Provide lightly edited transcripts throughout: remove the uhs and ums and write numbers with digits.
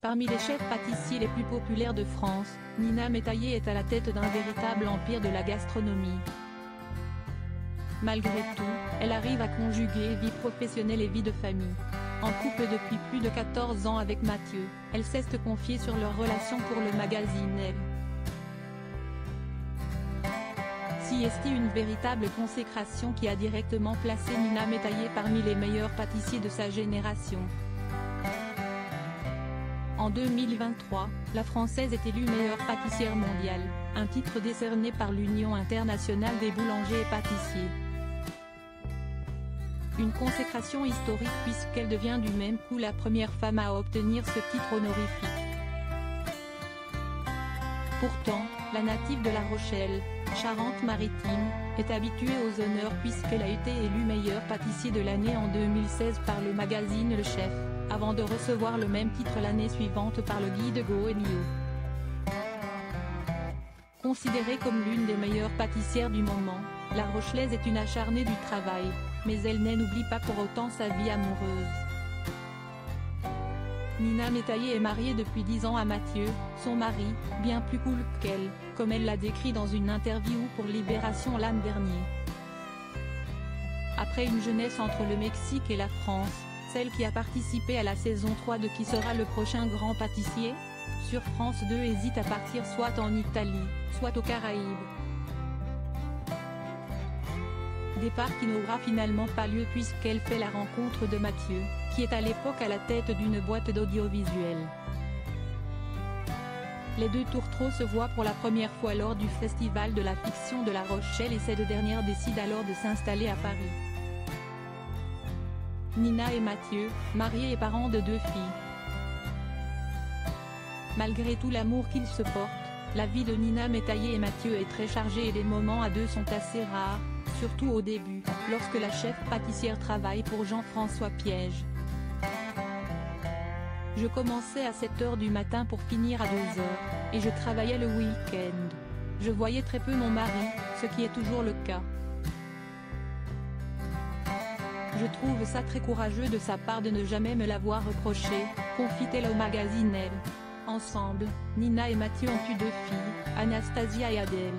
Parmi les chefs pâtissiers les plus populaires de France, Nina Métailler est à la tête d'un véritable empire de la gastronomie. Malgré tout, elle arrive à conjuguer vie professionnelle et vie de famille. En couple depuis plus de 14 ans avec Mathieu, elle cesse de confier sur leur relation pour le magazine Elle. Est une véritable consécration qui a directement placé Nina Métailler parmi les meilleurs pâtissiers de sa génération. En 2023, la Française est élue meilleure pâtissière mondiale, un titre décerné par l'Union internationale des boulangers et pâtissiers. Une consécration historique puisqu'elle devient du même coup la première femme à obtenir ce titre honorifique. Pourtant, la native de La Rochelle, Charente-Maritime, est habituée aux honneurs puisqu'elle a été élue meilleure pâtissier de l'année en 2016 par le magazine Le Chef, avant de recevoir le même titre l'année suivante par le guide Goemio. Considérée comme l'une des meilleures pâtissières du moment, la Rochelaise est une acharnée du travail, mais elle n'oublie pas pour autant sa vie amoureuse. Nina Métailler est mariée depuis 10 ans à Mathieu, son mari, bien plus cool qu'elle, comme elle l'a décrit dans une interview pour Libération l'an dernier. Après une jeunesse entre le Mexique et la France, celle qui a participé à la saison 3 de Qui sera le prochain grand pâtissier ? Sur France 2 hésite à partir soit en Italie, soit aux Caraïbes. Départ qui n'aura finalement pas lieu puisqu'elle fait la rencontre de Mathieu, qui est à l'époque à la tête d'une boîte d'audiovisuel. Les deux tourtereaux se voient pour la première fois lors du Festival de la Fiction de La Rochelle et cette dernière décide alors de s'installer à Paris. Nina et Mathieu, mariés et parents de 2 filles. Malgré tout l'amour qu'ils se portent, la vie de Nina Métailler et Mathieu est très chargée et les moments à deux sont assez rares, surtout au début, lorsque la chef pâtissière travaille pour Jean-François Piège. Je commençais à 7h du matin pour finir à 2h, et je travaillais le week-end. Je voyais très peu mon mari, ce qui est toujours le cas. Je trouve ça très courageux de sa part de ne jamais me l'avoir reproché, confie-t-elle au magazine Elle. Ensemble, Nina et Mathieu ont eu 2 filles, Anastasia et Adèle.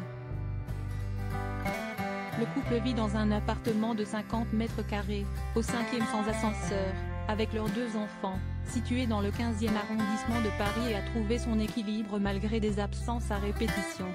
Le couple vit dans un appartement de 50 mètres carrés, au 5e sans ascenseur, avec leurs 2 enfants, situé dans le 15e arrondissement de Paris et a trouvé son équilibre malgré des absences à répétition.